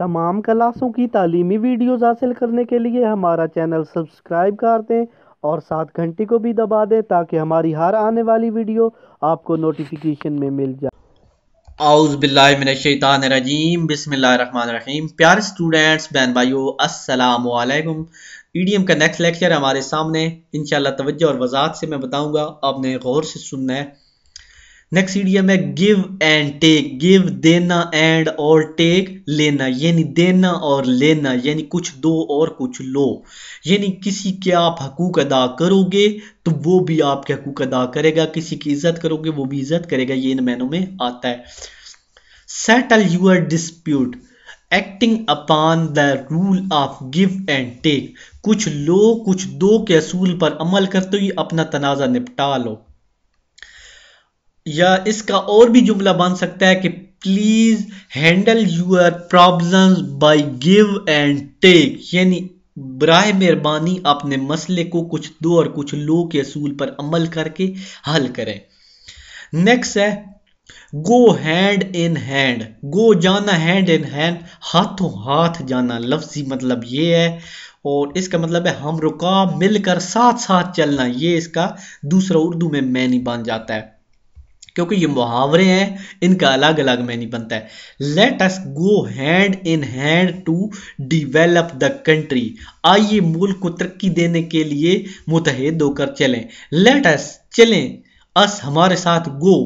तमाम क्लासों की तालीमी वीडियोज़ हासिल करने के लिए हमारा चैनल सब्सक्राइब कर दें और साथ घंटी को भी दबा दें ताकि हमारी हर आने वाली वीडियो आपको नोटिफिकेशन में मिल जाए। औज़ बिल्लाहि मिनश शैतानिर रजीम बिस्मिल्लाहिर रहमानिर रहीम। प्यारे स्टूडेंट्स, बहन भाइयों, अस्सलामु अलैकुम। ईडीएम का नेक्स्ट लेक्चर हमारे सामने इंशाल्लाह तवज्जो और वजाहत से मैं बताऊंगा, आपने गौर से सुनना है। नेक्स्ट ईडीएम है गिव एंड टेक। गिव देना, एंड और टेक लेना, यानी देना और लेना, यानी कुछ दो और कुछ लो। यानी किसी के आप हकूक अदा करोगे तो वो भी आपके हकूक अदा करेगा, किसी की इज्जत करोगे वो भी इज्जत करेगा। ये इन मैनों में आता है। Settle your dispute acting upon the rule of give and take. कुछ लो कुछ दो के असूल पर अमल करते हुए अपना तनाजा निपटा लो। या इसका और भी जुमला बन सकता है कि please handle your problems by give and take, यानी बराए मेहरबानी अपने मसले को कुछ दो और कुछ लो के असूल पर अमल करके हल करें। नेक्स्ट है गो हैंड इन हैंड। गो जाना, हैंड इन हैंड हाथों हाथ जाना। लफ्जी मतलब ये है और इसका मतलब है हम रुका मिलकर साथ साथ चलना। ये इसका दूसरा उर्दू में मैनी बन जाता है। क्योंकि ये मुहावरे हैं, इनका अलग अलग मैनी बनता है। Let us go hand in hand to develop the country. आइए मुल्क को तरक्की देने के लिए मुतहद होकर चलें। लेट अस चलें, अस हमारे साथ, गो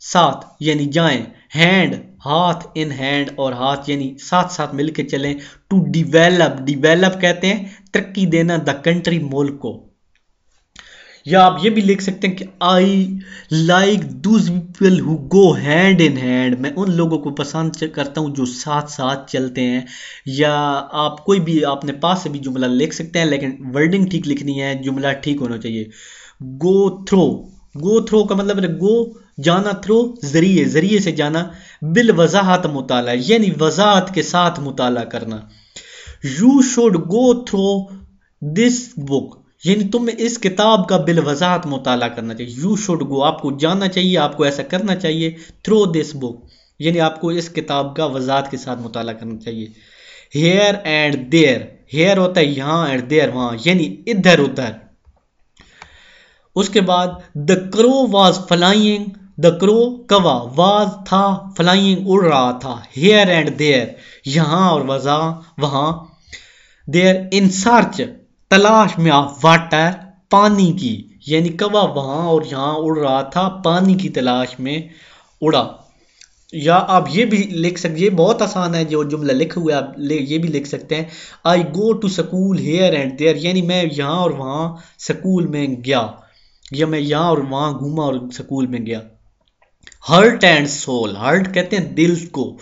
साथ यानी जाएं, हैंड हाथ, इन हैंड और हाथ यानी साथ साथ मिलकर चलें। टू डिवेलप, डिवेलप कहते हैं तरक्की देना, द कंट्री मुल्क को। या आप ये भी लिख सकते हैं कि I like Dooj people who go hand in hand. मैं उन लोगों को पसंद करता हूं जो साथ साथ चलते हैं। या आप कोई भी अपने पास से भी जुमला लिख सकते हैं, लेकिन वर्डिंग ठीक लिखनी है, जुमला ठीक होना चाहिए। गो थ्रो, गो थ्रो का मतलब है गो जाना, थ्रो जरिए, जरिए से जाना। बिल वजाहत मुताला, यानी वजाहत के साथ मुताला करना। You should go through this book, यानी तुम्हें इस किताब का बिल वजाहत मुताला करना चाहिए। यू शुड गो, आपको जाना चाहिए, आपको ऐसा करना चाहिए। थ्रो दिस बुक, यानी आपको इस किताब का वजाहत के साथ मुताला करना चाहिए। हेयर एंड देयर, हेयर होता है यहाँ, एंड देयर वहां, यानी इधर उधर। उसके बाद the crow was flying, the crow कवा, वाज था, फ्लाइंग उड़ रहा था। हेयर एंड देयर यहां और वहां। देयर इन सर्च, तलाश में, ऑफ वाटर पानी की, यानी कवा वहां और यहां उड़ रहा था, पानी की तलाश में उड़ा। या आप ये भी लिख सकते, ये बहुत आसान है जो जुमला लिखा हुआ है, आप ये भी लिख सकते हैं I go to school here and there, यानी मैं यहाँ और वहां स्कूल में गया, या मैं यहाँ और वहां घूमा और स्कूल में गया। हर्ट एंड सोल, हर्ट कहते हैं दिल को,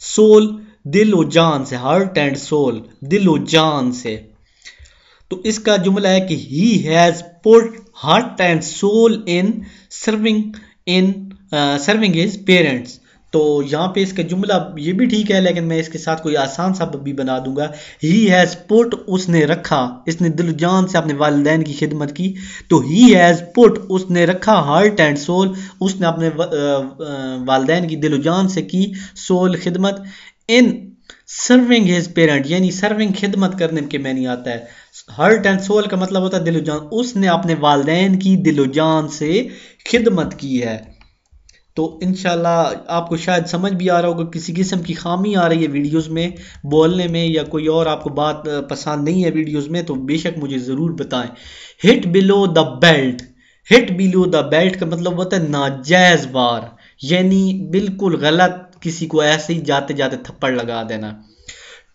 सोल दिल और जान से, हर्ट एंड सोल दिल और जान से। तो इसका जुमला है कि he has put heart and soul in serving his parents. तो यहाँ पे इसका जुमला ये भी ठीक है, लेकिन मैं इसके साथ कोई आसान सा भी बना दूंगा। ही हैज पुट, उसने रखा, इसने दिल जान से अपने वालिदैन की खिदमत की। तो ही हैज पुट, उसने रखा, हार्ट एंड सोल, उसने अपने वालिदैन की दिल जान से की, सोल खिदमत, इन सर्विंग हिज पेरेंट, यानी सर्विंग खिदमत करने के मैंने आता है। हार्ट एंड सोल का मतलब होता है दिलो जान, उसने अपने वालिदैन की दिलो जान से खिदमत की है। तो इंशाल्लाह आपको शायद समझ भी आ रहा होगा, किसी किस्म की खामी आ रही है वीडियोस में बोलने में, या कोई और आपको बात पसंद नहीं है वीडियोस में, तो बेशक मुझे ज़रूर बताएं। Hit below the belt, hit below the belt का मतलब होता है नाजायज वार, यानी बिल्कुल गलत किसी को ऐसे ही जाते जाते थप्पड़ लगा देना।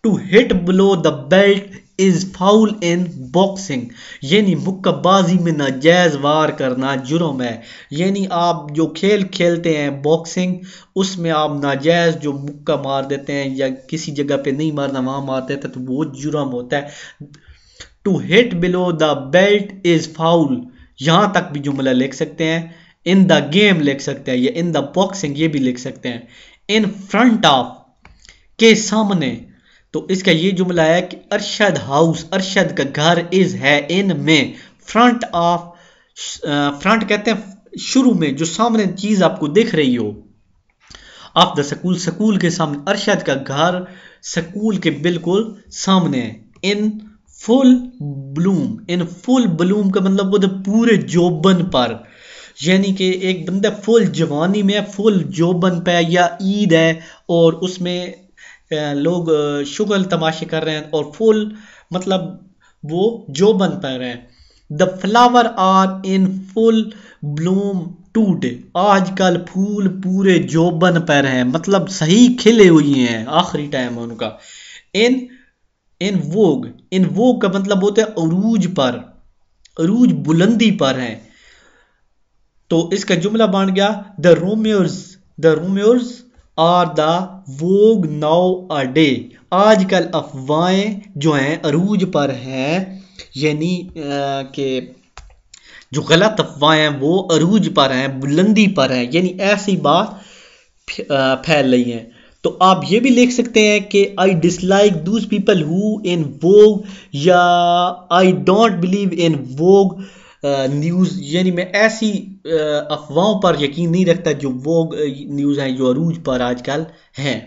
To hit below the belt is foul in boxing, यानी मुक्काबाजी में नाजायज वार करना जुर्म है। यानी आप जो खेल खेलते हैं बॉक्सिंग, उसमें आप नाजायज जो मुक्का मार देते हैं या किसी जगह पे नहीं मारना वहां मार देते हैं, तो वो जुर्म होता है। To hit below the belt is foul, यहां तक भी जुमला लिख सकते हैं। इन द गेम लिख सकते हैं, या इन द बॉक्सिंग ये भी लिख सकते हैं। इन फ्रंट ऑफ, के सामने, तो इसका ये जुमला है कि अरशद हाउस, अरशद का घर, इज है, इन में, फ्रंट ऑफ, फ्रंट कहते हैं शुरू में, जो सामने चीज आपको दिख रही हो। ऑफ द स्कूल, स्कूल के सामने। अरशद का घर स्कूल के बिल्कुल सामने है। इन फुल ब्लूम, इन फुल ब्लूम का मतलब वो तो पूरे जोबन पर, यानी कि एक बंदा फुल जवानी में, फुल जोबन पे, या ईद है और उसमें लोग शुगल तमाशे कर रहे हैं और फुल मतलब वो जोबन पर है। The flower are in full bloom today, आजकल फूल पूरे जोबन पर हैं, मतलब सही खिले हुई हैं, आखिरी टाइम है उनका। इन इन वोग, इन वोग का मतलब होता है अरूज पर, अरूज बुलंदी पर है। तो इसका जुमला बन गया the rumours are the vogue nowadays, आजकल अफवाहें जो हैं अरूज पर हैं, यानी कि जो गलत अफवाहें हैं वो अरूज पर हैं, बुलंदी पर हैं, यानी ऐसी बात फैल रही है। तो आप ये भी लिख सकते हैं कि I dislike those people who in vogue, या I don't believe in vogue news, यानी मैं ऐसी अफवाहों पर यकीन नहीं रखता जो वोग न्यूज़ हैं, जो अरूज पर आजकल हैं।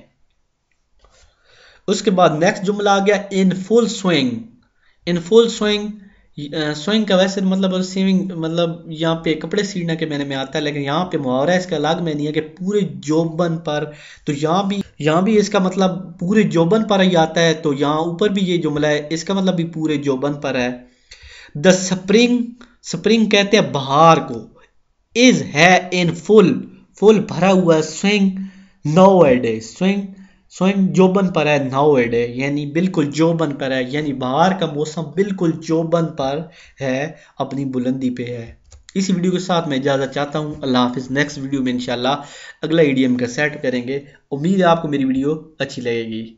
उसके बाद नेक्स्ट जुमला आ गया in full swing. In full swing, swing का वैसे मतलब स्विंग मतलब यहाँ पे कपड़े सीना के मैंने में आता है, लेकिन यहाँ पे मुहावरा इसका अलग में नहीं है कि पूरे जोबन पर। तो यहाँ भी इसका मतलब पूरे जोबन पर ही आता है, तो यहाँ ऊपर भी ये जुमला है, इसका मतलब भी पूरे जोबन पर है। द स्प्रिंग, स्प्रिंग कहते हैं बहार को, इज है इन फुल, फुल भरा हुआ swing now a day, swing swing जोबन पर है नाउ ए डे, यानी बिल्कुल जोबन पर है, यानी बाहर का मौसम बिल्कुल जोबन पर है, अपनी बुलंदी पे है। इसी वीडियो के साथ मैं इजाजत चाहता हूँ, अल्लाह हाफिज। नेक्स्ट वीडियो में इंशाल्लाह अगला ईडीएम का सेट करेंगे। उम्मीद है आपको मेरी वीडियो अच्छी लगेगी।